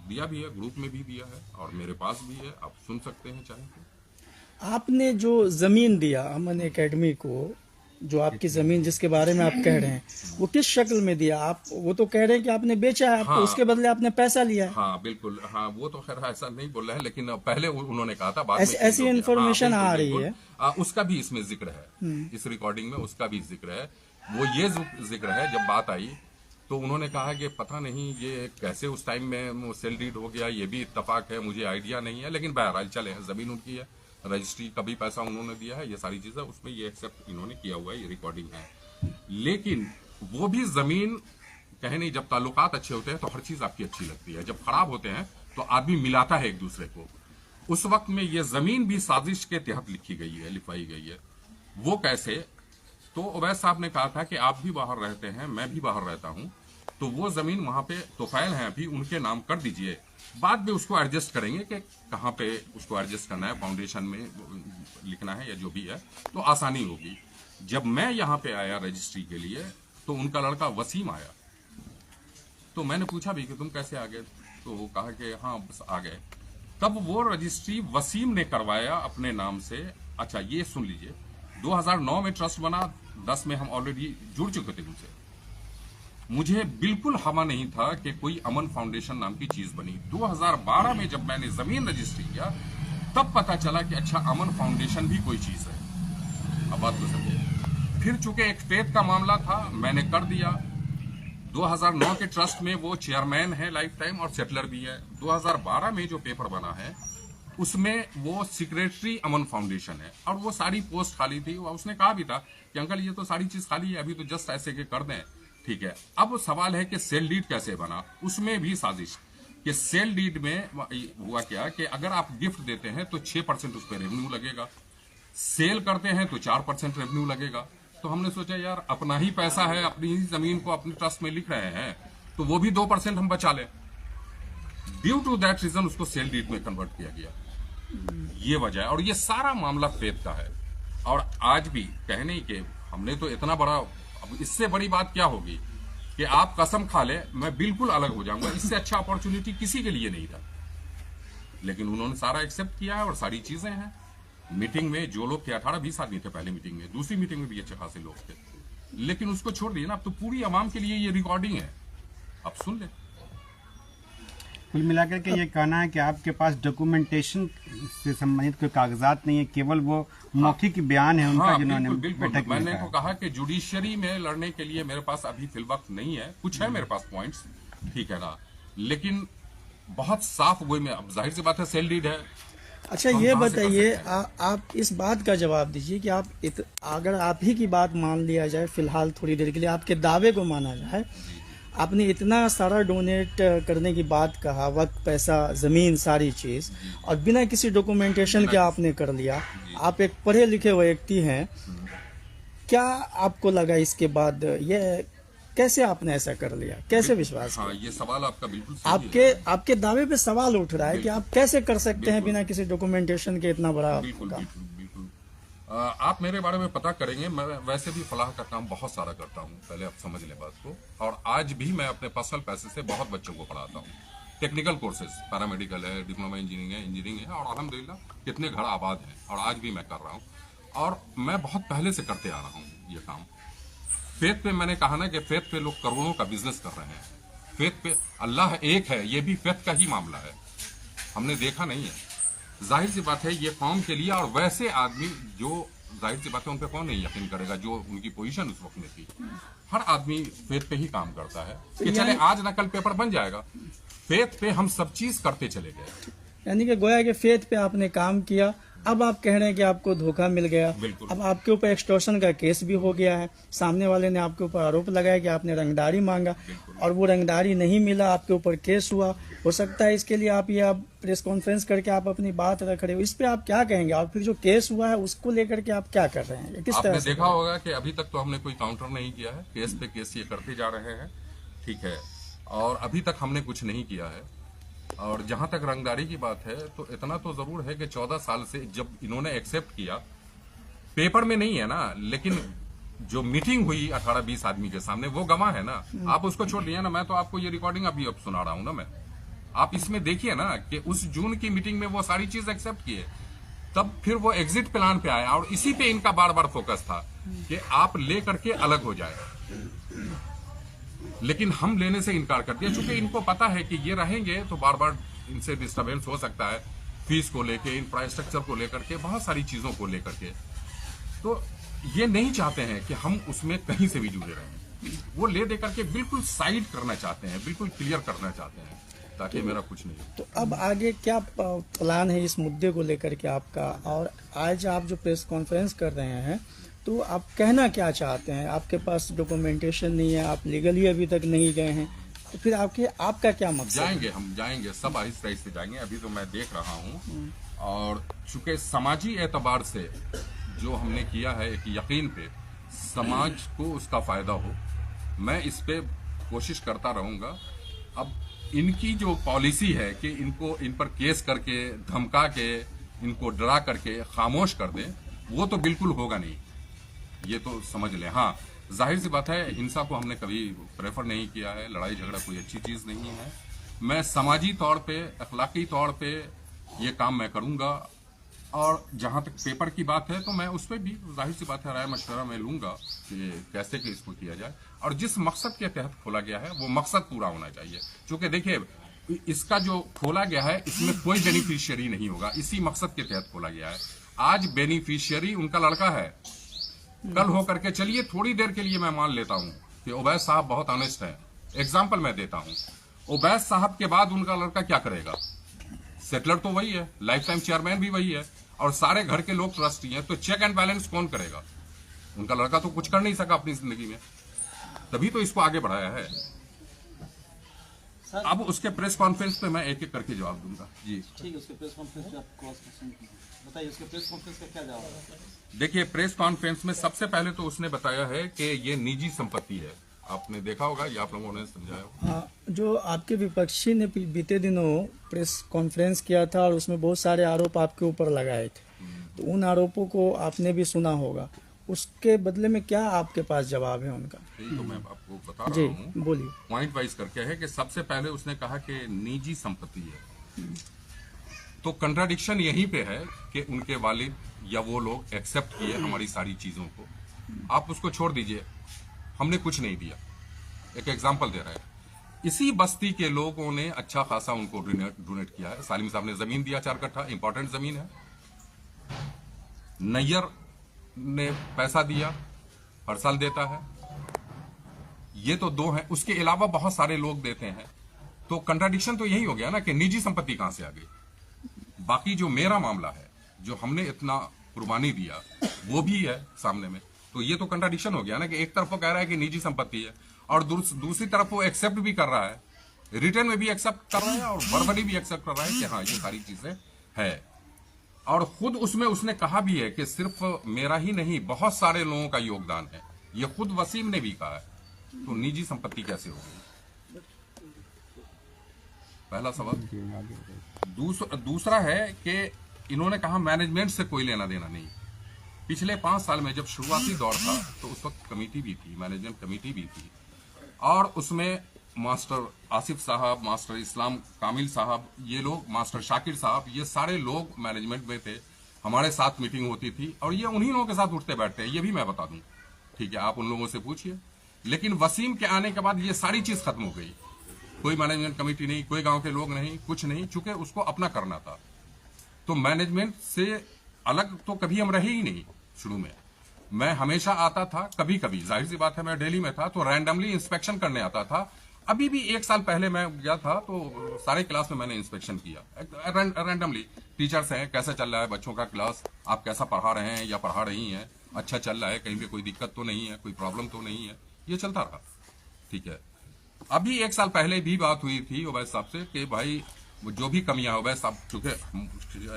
दिया भी है, ग्रुप में भी दिया है और मेरे पास भी है, आप सुन सकते हैं चाहे तो। आपने जो जमीन दिया अमन एकेडमी को, जो आपकी जमीन जिसके बारे में आप कह रहे हैं, वो किस शक्ल में दिया आप? वो तो कह रहे हैं कि आपने बेचा है, हाँ, उसके बदले आपने पैसा लिया है। हाँ बिल्कुल, हाँ वो तो खैर ऐसा नहीं बोल रहे हैं, लेकिन पहले उन्होंने कहा था, बाद में ऐसी इन्फॉर्मेशन आ रही है। उसका भी इसमें जिक्र है, इस रिकॉर्डिंग में उसका भी जिक्र है। वो ये जिक्र है, जब बात आई तो उन्होंने कहा कि पता नहीं ये कैसे उस टाइम में सेल डीड हो गया, ये भी इत्तेफाक है, मुझे आइडिया नहीं है, लेकिन बहरहाल चले, जमीन उनकी है, रजिस्ट्री का भी पैसा उन्होंने दिया है, ये सारी चीजें उसमें ये एक्सेप्ट इन्होंने किया हुआ है, ये रिकॉर्डिंग है। लेकिन वो भी जमीन कहे नहीं, जब ताल्लुकात अच्छे होते हैं तो हर चीज आपकी अच्छी लगती है, जब खराब होते हैं तो आदमी मिलाता है एक दूसरे को। उस वक्त में ये जमीन भी साजिश के तहत लिखी गई है, लिखवाई गई है। वो कैसे? तो उबैद साहब ने कहा था कि आप भी बाहर रहते हैं, मैं भी बाहर रहता हूं, तो वो जमीन वहां पे तोफाइल है अभी, उनके नाम कर दीजिए, बाद में उसको एडजस्ट करेंगे कि कहाँ पे उसको एडजस्ट करना है, फाउंडेशन में लिखना है या जो भी है, तो आसानी होगी। जब मैं यहाँ पे आया रजिस्ट्री के लिए तो उनका लड़का वसीम आया, तो मैंने पूछा भी कि तुम कैसे आ गए, तो वो कहा कि हाँ बस आ गए। तब वो रजिस्ट्री वसीम ने करवाया अपने नाम से। अच्छा ये सुन लीजिए, 2009 में ट्रस्ट बना, 10 में हम ऑलरेडी जुड़ चुके थे उनसे। मुझे बिल्कुल हवा नहीं था कि कोई अमन फाउंडेशन नाम की चीज बनी। 2012 में जब मैंने जमीन रजिस्ट्री किया तब पता चला कि अच्छा अमन फाउंडेशन भी कोई चीज है। अब बात तो समझिए। फिर चूंकि एक फेथ का मामला था, मैंने कर दिया। 2009 के ट्रस्ट में वो चेयरमैन है लाइफ टाइम और सेटलर भी है। 2012 में जो पेपर बना है उसमें वो सेक्रेटरी अमन फाउंडेशन है और वो सारी पोस्ट खाली थी। उसने कहा भी था कि अंकल ये तो सारी चीज खाली है, अभी तो जस्ट ऐसे के कर दें, ठीक है। अब सवाल है कि सेल डीड कैसे बना, उसमें भी साजिश कि सेल डीड में हुआ क्या कि अगर आप गिफ्ट देते हैं तो 6% उस पर रेवेन्यू लगेगा, सेल करते हैं तो 4% रेवेन्यू लगेगा। तो हमने सोचा यार अपना ही पैसा है, अपनी ही जमीन को अपने ट्रस्ट में लिख रहे हैं तो वो भी 2% हम बचा लें। ड्यू टू दैट रीजन उसको सेल डीड में कन्वर्ट किया गया, ये वजह है। और ये सारा मामला फेथ का है। और आज भी कहे नहीं कि हमने तो इतना बड़ा, अब इससे बड़ी बात क्या होगी कि आप कसम खा ले मैं बिल्कुल अलग हो जाऊंगा, इससे अच्छा अपॉर्चुनिटी किसी के लिए नहीं था। लेकिन उन्होंने सारा एक्सेप्ट किया है और सारी चीजें हैं। मीटिंग में जो लोग थे 18-20 आदमी थे पहली मीटिंग में, दूसरी मीटिंग में भी अच्छे खासे लोग थे, लेकिन उसको छोड़ दिए ना। अब तो पूरी आवाम के लिए ये रिकॉर्डिंग है, आप सुन ले। कुल मिलाकर के ये कहना है कि आपके पास डॉक्यूमेंटेशन से संबंधित कोई कागजात नहीं है, केवल वो मौखिक बयान है उनका, हाँ, जिन्होंने बिल्कुल, बैठक में मैंने कहा। तो कहा कि जुडिशरी में लड़ने के लिए मेरे पास अभी फिलवक्त नहीं है, कुछ है मेरे पास पॉइंट्स, ठीक है ना, लेकिन बहुत साफ वे में। अब जाहिर सी बात है सेल डीड है। अच्छा ये बताइए, आप इस बात का जवाब दीजिए कि आप अगर आप ही की बात मान लिया जाए फिलहाल थोड़ी देर के लिए, आपके दावे को माना जाए, आपने इतना सारा डोनेट करने की बात कहा, वक्त, पैसा, जमीन, सारी चीज, और बिना किसी डॉक्यूमेंटेशन के आपने कर लिया। आप एक पढ़े लिखे व्यक्ति हैं, क्या आपको लगा इसके बाद? ये कैसे आपने ऐसा कर लिया, कैसे विश्वास हाँ, किया? ये सवाल आपका बिल्कुल सही आपके है। आपके दावे पे सवाल उठ रहा है कि आप कैसे कर सकते हैं बिना किसी डॉक्यूमेंटेशन के इतना बड़ा बिल्कुल काम? बिल्कुल बिल्कुल। आप मेरे बारे में पता करेंगे, मैं वैसे भी फलाह का काम बहुत सारा करता हूँ, पहले आप समझ लें बात को। और आज भी मैं अपने पर्सनल पैसे से बहुत बच्चों को पढ़ाता हूँ। टेक्निकल कोर्सेज, पैरामेडिकल है, डिप्लोमा इंजीनियरिंग है, और अल्हम्दुलिल्लाह कितने घर आबाद हैं, और आज भी मैं कर रहा हूँ। और मैं बहुत पहले से करते आ रहा हूँ ये काम। फेथ पे मैंने कहा ना कि फेथ पे लोग करोड़ों का बिजनेस कर रहे हैं। फेथ पे अल्लाह एक है, ये भी फेथ का ही मामला है, हमने देखा नहीं है। जाहिर सी बात है ये कौम के लिए, और वैसे आदमी जो, जाहिर सी बात है उन पे कौन नहीं यकीन करेगा जो उनकी पोजीशन उस वक्त में थी। हर आदमी फेथ पे ही काम करता है कि चले आज ना कल पेपर बन जाएगा। फेथ पे हम सब चीज करते चले गए। यानी कि गोया के फेथ पे आपने काम किया, अब आप कह रहे हैं कि आपको धोखा मिल गया। बिल्कुल। अब आपके ऊपर एक्सटॉर्शन का केस भी हो गया है, सामने वाले ने आपके ऊपर आरोप लगाया कि आपने रंगदारी मांगा और वो रंगदारी नहीं मिला, आपके ऊपर केस हुआ। हो सकता है इसके लिए आप ये प्रेस कॉन्फ्रेंस करके आप अपनी बात रख रहे हो, इस पे आप क्या कहेंगे? और फिर जो केस हुआ है उसको लेकर के आप क्या कर रहे हैं, किस तरह आपने से? देखा होगा कि अभी तक तो हमने कोई काउंटर नहीं किया है, केस पे केस ये करते जा रहे हैं, ठीक है। और अभी तक हमने कुछ नहीं किया है। और जहां तक रंगदारी की बात है तो इतना तो जरूर है कि 14 साल से जब इन्होंने एक्सेप्ट किया, पेपर में नहीं है ना, लेकिन जो मीटिंग हुई 18-20 आदमी के सामने वो गवाह है ना। आप उसको छोड़ दिया ना, मैं तो आपको ये रिकॉर्डिंग अभी अब सुना रहा हूं ना मैं। आप इसमें देखिए ना कि उस जून की मीटिंग में वो सारी चीज एक्सेप्ट किए, तब फिर वो एग्जिट प्लान पे आए, और इसी पे इनका बार बार फोकस था कि आप ले करके अलग हो जाए। लेकिन हम लेने से इनकार कर दिया, चूंकि इनको पता है कि ये रहेंगे तो बार बार इनसे डिस्टर्बेंस हो सकता है, फीस को लेके, इंफ्रास्ट्रक्चर को लेकर के, बहुत सारी चीजों को लेकर के। तो ये नहीं चाहते हैं कि हम उसमें कहीं से भी जुड़े रहें। वो ले दे करके बिल्कुल साइड करना चाहते हैं, बिल्कुल क्लियर करना चाहते हैं, ताकि मेरा कुछ नहीं हो। तो अब आगे क्या प्लान है इस मुद्दे को लेकर के आपका? और आज आप जो प्रेस कॉन्फ्रेंस कर रहे हैं तो आप कहना क्या चाहते हैं? आपके पास डॉक्यूमेंटेशन नहीं है, आप लीगली अभी तक नहीं गए हैं, तो फिर आपका क्या मकसद है? जाएंगे, हम जाएंगे, सब आहिस्ता आहिस्ता जाएंगे। अभी तो मैं देख रहा हूँ, और चूंकि समाजी एतबार से जो हमने किया है एक यकीन पे, समाज को उसका फायदा हो, मैं इस पे कोशिश करता रहूंगा। अब इनकी जो पॉलिसी है कि इनको इन पर केस करके, धमका के, इनको डरा करके खामोश कर दें, वो तो बिल्कुल होगा नहीं, ये तो समझ लें। हाँ, जाहिर सी बात है हिंसा को हमने कभी प्रेफर नहीं किया है, लड़ाई झगड़ा कोई अच्छी चीज नहीं है। मैं समाजी तौर पे, अखलाकी तौर पे ये काम मैं करूंगा। और जहां तक पेपर की बात है तो मैं उस पर भी जाहिर सी बात है राय मशवरा मैं लूंगा कि कैसे कि इसको किया जाए, और जिस मकसद के तहत खोला गया है वो मकसद पूरा होना चाहिए। क्योंकि देखिए, इसका जो खोला गया है इसमें कोई बेनिफिशियरी नहीं होगा, इसी मकसद के तहत खोला गया है। आज बेनिफिशियरी उनका लड़का है, कल हो करके चलिए थोड़ी देर के लिए मैं मान लेता हूं कि उबैद साहब बहुत ऑनेस्ट है, एग्जाम्पल मैं देता हूं। उबैद साहब के बाद उनका लड़का क्या करेगा? सेटलर तो वही है, लाइफ टाइम चेयरमैन भी वही है, और सारे घर के लोग ट्रस्टी हैं, तो चेक एंड बैलेंस कौन करेगा? उनका लड़का तो कुछ कर नहीं सका अपनी जिंदगी में, तभी तो इसको आगे बढ़ाया है। अब उसके प्रेस कॉन्फ्रेंस पे मैं एक एक करके जवाब दूंगा। जी ठीक है, उसके प्रेस कॉन्फ्रेंस पे आप क्रॉस क्वेश्चन बताइए, उसके प्रेस कॉन्फ्रेंस का क्या जवाब है? देखिए, प्रेस कॉन्फ्रेंस में सबसे पहले तो उसने बताया है कि ये निजी संपत्ति है। आपने देखा होगा, ये आप लोगों ने समझाया होगा। हाँ, जो आपके विपक्षी ने बीते दिनों प्रेस कॉन्फ्रेंस किया था और उसमें बहुत सारे आरोप आपके ऊपर लगाए थे, तो उन आरोपों को आपने भी सुना होगा, उसके बदले में क्या आपके पास जवाब है उनका? यही तो मैं आपको बता जी रहा हूँ, बोलिए। पॉइंट वाइज करके है कि सबसे पहले उसने कहा कि निजी संपत्ति है, तो कंट्राडिक्शन यहीं पे है कि उनके वालिद या वो लोग एक्सेप्ट किए हमारी सारी चीजों को। आप उसको छोड़ दीजिए, हमने कुछ नहीं दिया। एक एग्जांपल दे रहा है, इसी बस्ती के लोगों ने अच्छा खासा उनको डोनेट किया है। सालिम साहब ने जमीन दिया 4 कट्ठा, इंपॉर्टेंट जमीन है। नैयर ने पैसा दिया, हर साल देता है। ये तो 2 हैं, उसके अलावा बहुत सारे लोग देते हैं। तो कंट्राडिक्शन तो यही हो गया ना कि निजी संपत्ति कहां से आ गई। बाकी जो मेरा मामला है, जो हमने इतना कुर्बानी दिया, वो भी है सामने में। तो ये तो कंट्राडिक्शन हो गया ना कि एक तरफ वो कह रहा है कि निजी संपत्ति है, और दूसरी तरफ वो एक्सेप्ट भी कर रहा है, रिटर्न में भी एक्सेप्ट कर रहा है, और वर्बली भी एक्सेप्ट कर रहा है कि हाँ ये सारी चीजें है। और खुद उसमें उसने कहा भी है कि सिर्फ मेरा ही नहीं, बहुत सारे लोगों का योगदान है। ये खुद वसीम ने भी कहा है। तो निजी संपत्ति कैसे होगी? पहला सवाल। दूसरा है कि इन्होंने कहा मैनेजमेंट से कोई लेना देना नहीं। पिछले 5 साल में जब शुरुआती दौर था तो उस वक्त कमेटी भी थी, मैनेजमेंट कमेटी भी थी, और उसमें मास्टर आसिफ साहब, मास्टर इस्लाम कामिल साहब, ये लोग, मास्टर शाकिर साहब, ये सारे लोग मैनेजमेंट में थे। हमारे साथ मीटिंग होती थी और ये उन्हीं लोगों के साथ उठते बैठते हैं, ये भी मैं बता दूं। ठीक है, आप उन लोगों से पूछिए। लेकिन वसीम के आने के बाद ये सारी चीज खत्म हो गई। कोई मैनेजमेंट कमेटी नहीं, कोई गांव के लोग नहीं, कुछ नहीं, चूंकि उसको अपना करना था। तो मैनेजमेंट से अलग तो कभी हम रहे ही नहीं। शुरू में मैं हमेशा आता था, कभी कभी, जाहिर सी बात है मैं दिल्ली में था तो रैंडमली इंस्पेक्शन करने आता था। अभी भी 1 साल पहले मैं गया था तो सारे क्लास में मैंने इंस्पेक्शन किया रैंडमली। टीचर्स हैं, कैसा चल रहा है बच्चों का क्लास, आप कैसा पढ़ा रहे हैं या पढ़ा रही हैं, अच्छा चल रहा है, कहीं पे कोई दिक्कत तो नहीं है, कोई प्रॉब्लम तो नहीं है, ये चलता रहा। ठीक है, अभी 1 साल पहले भी बात हुई थी उवैस साहब से कि भाई जो भी कमियां, उवैस साहब चूंकि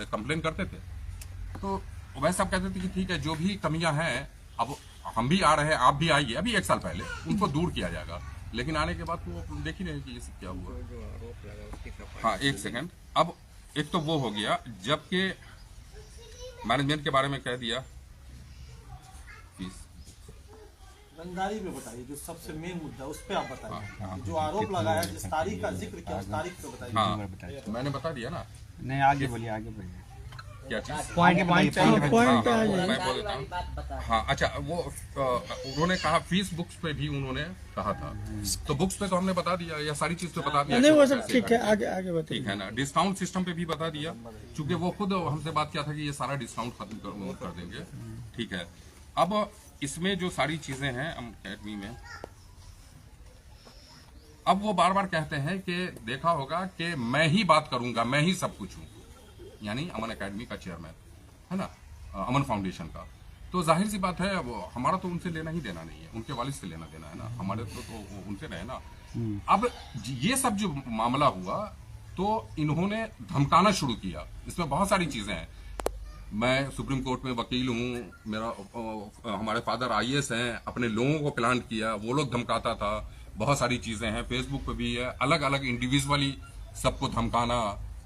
कंप्लेन करते थे तो उवैस साहब कहते थे कि ठीक है, जो भी कमियां हैं अब हम भी आ रहे हैं, आप भी आइए। अभी 1 साल पहले उनको दूर किया जाएगा, लेकिन आने के बाद तो देख ही रहे कि ये सब क्या हुआ। हाँ, 1 सेकंड। अब एक तो वो हो गया, जबकि मैनेजमेंट के बारे में कह दिया। रंगदारी में बताइए, जो सबसे मेन मुद्दा उस पर आप बताइए। जो आरोप लगाया, जिस तारीख का जिक्र किया, उस तारीख पे बताइए। हाँ, मैंने बता दिया ना। नहीं, आगे बोलिए, आगे बोलिए। क्या चीज? पॉइंट पे आ जाए। मैं बोल देता हूँ। हाँ, अच्छा, वो उन्होंने कहा फीस बुक्स पे भी उन्होंने कहा था, तो बुक्स पे तो हमने बता दिया, या सारी चीज तो बता दिया। नहीं, वो सब ठीक है, आगे आगे बताइए। ठीक है ना। डिस्काउंट सिस्टम पे भी बता दिया, चूंकि वो खुद हमसे बात किया था कि ये सारा डिस्काउंट खत्म कर देंगे। ठीक है, अब इसमें जो सारी चीजें हैं अकेडमी में, अब वो बार बार कहते हैं कि देखा होगा कि मैं ही बात करूंगा, मैं ही सब कुछ हूं, यानी अमन अकेडमी का चेयरमैन है ना, अमन फाउंडेशन का। तो जाहिर सी बात है, वो हमारा तो उनसे लेना ही देना नहीं है, उनके वालिद से लेना देना है ना, हमारे तो उनसे रहे ना। अब ये सब जो मामला हुआ तो इन्होंने धमकाना शुरू किया। इसमें बहुत सारी चीजें हैं। मैं सुप्रीम कोर्ट में वकील हूँ, मेरा हमारे फादर IAS हैं, अपने लोगों को प्लांट किया, वो लोग धमकाता था, बहुत सारी चीजें हैं, फेसबुक पे भी है, अलग अलग इंडिविजुअली सबको धमकाना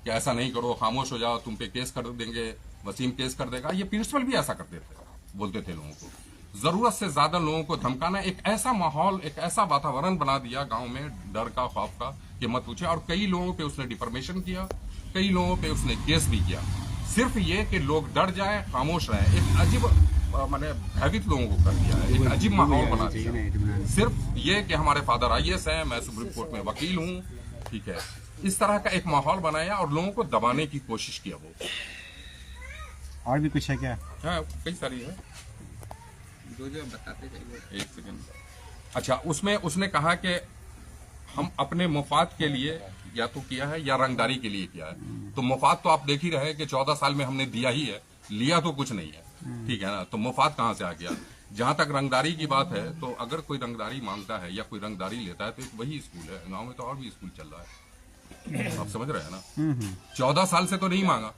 कि ऐसा नहीं करो, खामोश हो जाओ, तुम पे केस कर देंगे, वसीम केस कर देगा। ये प्रिंसिपल भी ऐसा करते थे, बोलते थे लोगों को। जरूरत से ज्यादा लोगों को धमकाना, एक ऐसा माहौल, एक ऐसा वातावरण बना दिया गांव में, डर का, खौफ का, कि मत पूछे। और कई लोगों पे उसने डिफर्मेशन किया, कई लोगों पे उसने केस भी किया, सिर्फ ये कि लोग डर जाए, खामोश रहे। एक अजीब, मैंने भयभीत लोगों को कर दिया है, एक अजीब माहौल बना दिया। सिर्फ ये कि हमारे फादर IAS हैं, मैं सुप्रीम कोर्ट में वकील हूँ, ठीक है, इस तरह का एक माहौल बनाया और लोगों को दबाने की कोशिश किया। वो और भी कुछ है क्या? हाँ, कई सारी है, जो बताते जाइए। 1 सेकंड। अच्छा, उसमें उसने कहा कि हम अपने मुफाद के लिए या तो किया है या रंगदारी के लिए किया है। तो मुफाद तो आप देख ही रहे हैं कि 14 साल में हमने दिया ही है, लिया तो कुछ नहीं है। ठीक है ना, तो मुफाद कहाँ से आ गया? जहां तक रंगदारी की बात है, तो अगर कोई रंगदारी मांगता है या कोई रंगदारी लेता है तो एक वही स्कूल है। गांव में तो और भी स्कूल चल रहा है, आप समझ रहे हैं ना। 14 साल से तो नहीं मांगा,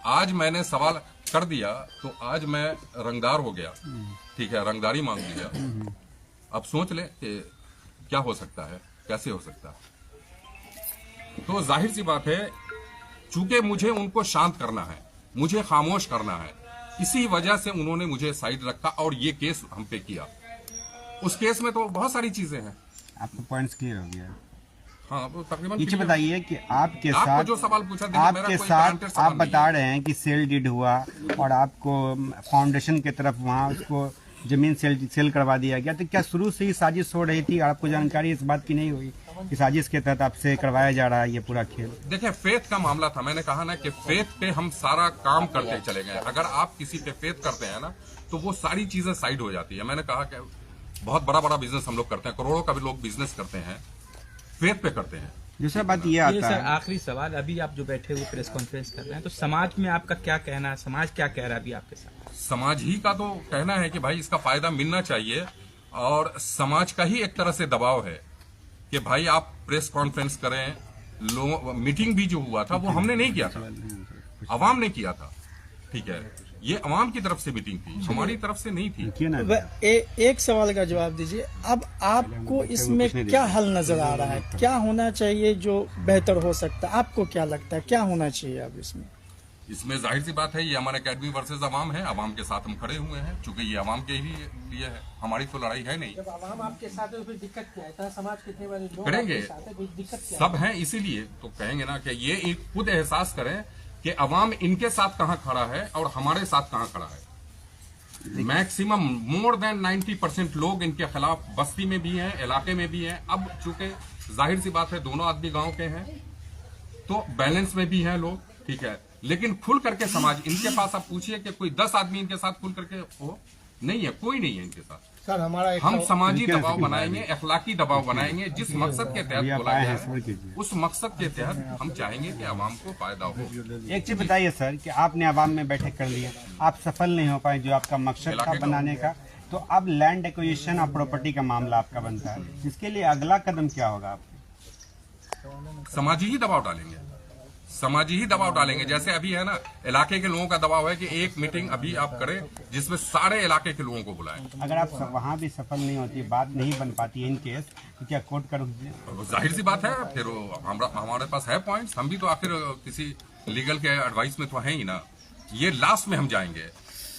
आज मैंने सवाल कर दिया तो आज मैं रंगदार हो गया। ठीक है, रंगदारी मांग लिया। अब सोच ले कि क्या हो सकता है, कैसे हो सकता है। तो जाहिर सी बात है, चूंकि मुझे उनको शांत करना है, मुझे खामोश करना है, इसी वजह से उन्होंने मुझे साइड रखा और ये केस हम पे किया। उस केस में तो बहुत सारी चीजें हैं। आपका पॉइंट्स क्लियर हो गया? हाँ, तो तकरीबन नीचे बताइए कि आपके आपको साथ, जो सवाल पूछा, आपके साथ आप बता रहे हैं कि सेल डीड हुआ और आपको फाउंडेशन की तरफ वहाँ उसको जमीन सेल करवा दिया गया। तो क्या शुरू से ही साजिश हो रही थी और आपको जानकारी इस बात की नहीं हुई कि साजिश के तहत आपसे करवाया जा रहा है ये पूरा खेल? देखिए, फेथ का मामला था। मैंने कहा ना कि फेथ पे हम सारा काम करते चले गए। अगर आप किसी पे फेथ करते हैं ना, तो वो सारी चीजें साइड हो जाती है। मैंने कहा कि बहुत बड़ा बड़ा बिजनेस हम लोग करते हैं, करोड़ों का भी लोग बिजनेस करते हैं, फेथ पे करते हैं। दूसरा बात ये आता सर, है, आखिरी सवाल, अभी आप जो बैठे हुए प्रेस कॉन्फ्रेंस कर रहे हैं, तो समाज में आपका क्या कहना है? समाज क्या कह रहा है अभी आपके साथ? समाज ही का तो कहना है कि भाई इसका फायदा मिलना चाहिए, और समाज का ही एक तरह से दबाव है कि भाई आप प्रेस कॉन्फ्रेंस करें। मीटिंग भी जो हुआ था वो हमने नहीं किया था, अवाम ने किया था। ठीक है, ये अवाम की तरफ से मीटिंग थी, हमारी तरफ से नहीं थी। देखिए ना, एक सवाल का जवाब दीजिए। अब आपको इसमें क्या हल नजर आ रहा है, क्या होना चाहिए जो बेहतर हो सकता है? आपको क्या लगता है क्या होना चाहिए अब इसमें? इसमें जाहिर सी बात है, ये हमारा अकेडमी वर्सेस अवाम है, अवाम के साथ हम खड़े हुए हैं, चूंकि ये अवाम के ही लिए है, हमारी तो लड़ाई है नहीं। जब आवाम आपके साथ है तो फिर दिक्कत क्या है? इतना समाज कितने बड़े लोग करेंगे, आपके साथ है, कोई दिक्कत क्या सब हैं, इसीलिए तो कहेंगे ना कि ये एक खुद एहसास करें कि अवाम इनके साथ कहाँ खड़ा है और हमारे साथ कहाँ खड़ा है। मैक्सिमम मोर देन 90% लोग इनके खिलाफ बस्ती में भी हैं, इलाके में भी हैं। अब चूंकि जाहिर सी बात है, दोनों आदमी गांव के हैं, तो बैलेंस में भी हैं लोग, ठीक है, लेकिन खुल करके समाज इनके पास आप पूछिए कि कोई 10 आदमी इनके साथ खुल करके हो, नहीं है, कोई नहीं है इनके साथ। सर हमारा हम समाजी दबाव बनाएंगे, अखलाकी दबाव बनाएंगे, जिस मकसद के तहत बोला गया है, उस मकसद के तहत हम चाहेंगे कि आवाम को फायदा हो। एक चीज बताइए सर कि आपने आवाम में बैठक कर लिया, आप सफल नहीं हो पाए जो आपका मकसद था बनाने का, तो अब लैंड एक्विजिशन और प्रॉपर्टी का मामला आपका बनता है, इसके लिए अगला कदम क्या होगा आपका? समाजी ही दबाव डालेंगे, समाजी ही दबाव डालेंगे। जैसे अभी है ना, इलाके के लोगों का दबाव है कि एक मीटिंग अभी आप करें जिसमें सारे इलाके के लोगों को बुलाएं। अगर आप वहाँ भी सफल नहीं होती, बात नहीं बन पाती इन केस, तो क्या कोर्ट का रुख दिया? जाहिर सी बात है, फिर हमारे पास है पॉइंट्स, हम भी तो आखिर किसी लीगल के एडवाइस में तो हैं ही ना। ये लास्ट में हम जाएंगे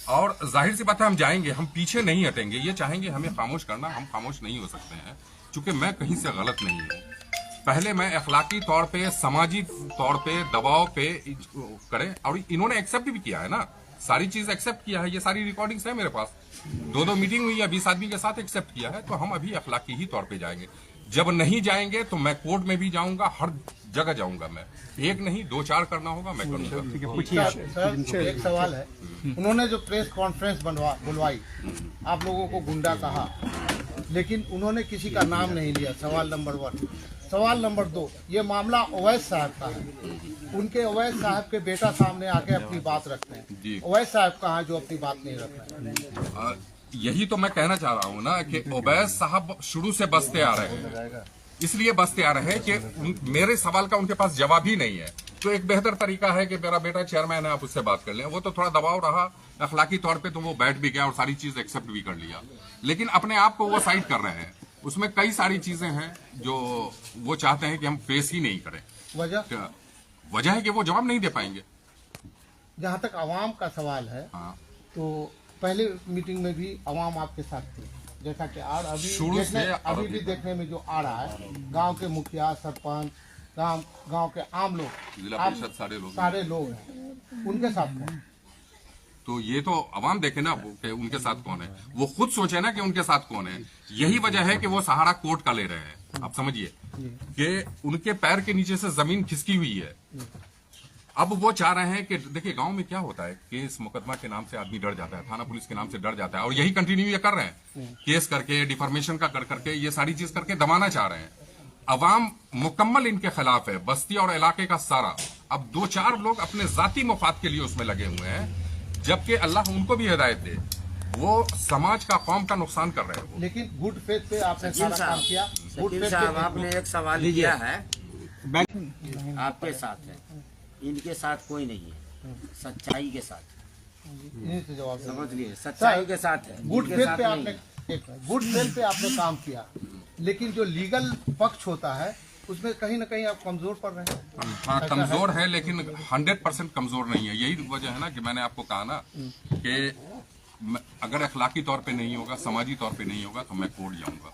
और जाहिर सी बात है हम जाएंगे, हम पीछे नहीं हटेंगे। ये चाहेंगे हमें खामोश करना, हम खामोश नहीं हो सकते हैं, क्योंकि मैं कहीं से गलत नहीं हूँ। पहले मैं अखलाकी तौर पे, समाजी तौर पे दबाव पे करें, और इन्होंने एक्सेप्ट भी किया है ना, सारी चीज एक्सेप्ट किया है, ये सारी रिकॉर्डिंग्स है मेरे पास, 2-2 मीटिंग हुई है, 20 आदमी के साथ एक्सेप्ट किया है। तो हम अभी अखलाकी ही तौर पे जाएंगे। जब नहीं जाएंगे तो मैं कोर्ट में भी जाऊंगा, हर जगह जाऊंगा मैं, एक नहीं 2-4 करना होगा मैं करूंगा। पूछिए। सर एक सवाल है, उन्होंने जो प्रेस कॉन्फ्रेंस बुलवाई, आप लोगों को गुंडा कहा, लेकिन उन्होंने किसी का नाम नहीं लिया, सवाल नंबर 1। सवाल नंबर 2, ये मामला अवैध साहब का है, उनके अवैध साहब के बेटा सामने आके अपनी बात रखते हैं, अवैध साहब कहाँ जो अपनी बात नहीं रख रहे हैं? यही तो मैं कहना चाह रहा हूँ ना कि उबैद साहब शुरू से बसते आ रहे हैं, इसलिए बसते आ रहे हैं कि मेरे सवाल का उनके पास जवाब ही नहीं है। तो एक बेहतर तरीका है कि मेरा बेटा चेयरमैन है, आप उससे बात कर लें। वो तो थोड़ा दबाव रहा अखलाकी तौर पे, तो वो बैठ भी गया और सारी चीज एक्सेप्ट भी कर लिया, लेकिन अपने आप को वो साइड कर रहे हैं। उसमें कई सारी चीजें हैं जो वो चाहते हैं कि हम फेस ही नहीं करें। वजह है कि वो जवाब नहीं दे पाएंगे। जहाँ तक आवाम का सवाल है, हाँ, तो पहले मीटिंग में भी आवाम आपके साथ थी, जैसा कि अभी भी देखने में जो आ रहा है, गांव के मुखिया, सरपंच, गांव के आम लोग, जिला परिषद सारे लोग हैं, उनके साथ हैं। तो ये तो अवाम देखे ना कि उनके साथ कौन है, वो खुद सोचे ना कि उनके साथ कौन है। यही वजह है कि वो सहारा कोर्ट का ले रहे हैं। आप समझिए कि उनके पैर के नीचे से जमीन खिसकी हुई है। अब वो चाह रहे हैं कि देखिए गांव में क्या होता है, केस मुकदमा के नाम से आदमी डर जाता है, थाना पुलिस के नाम से डर जाता है, और यही कंटिन्यू ये कर रहे हैं, केस करके, डिफॉर्मेशन का कर करके, ये सारी चीज करके दबाना चाह रहे हैं। अवाम मुकम्मल इनके खिलाफ है, बस्ती और इलाके का सारा। अब 2-4 लोग अपने जाती मुफाद के लिए उसमें लगे हुए हैं, जबकि अल्लाह उनको भी हिदायत दे, वो समाज का, कौम का नुकसान कर रहे हैं। लेकिन गुड फेथ पे आपने सारा काम किया। गुड फेथ साहब, आपने एक सवाल किया है, आपके साथ है, इनके साथ कोई नहीं है, सच्चाई के साथ, से जवाब समझ लिए, सच्चाई के साथ है। गुड फेथ पे आपने काम किया, लेकिन जो लीगल पक्ष होता है उसमें कहीं ना कहीं आप कमजोर पड़ रहे हैं। हाँ, कमजोर है, लेकिन 100% कमजोर नहीं है। यही वजह है ना कि मैंने आपको कहा ना कि अगर अखलाकी तौर पे नहीं होगा, समाजी तौर पे नहीं होगा, तो मैं कोर्ट जाऊंगा।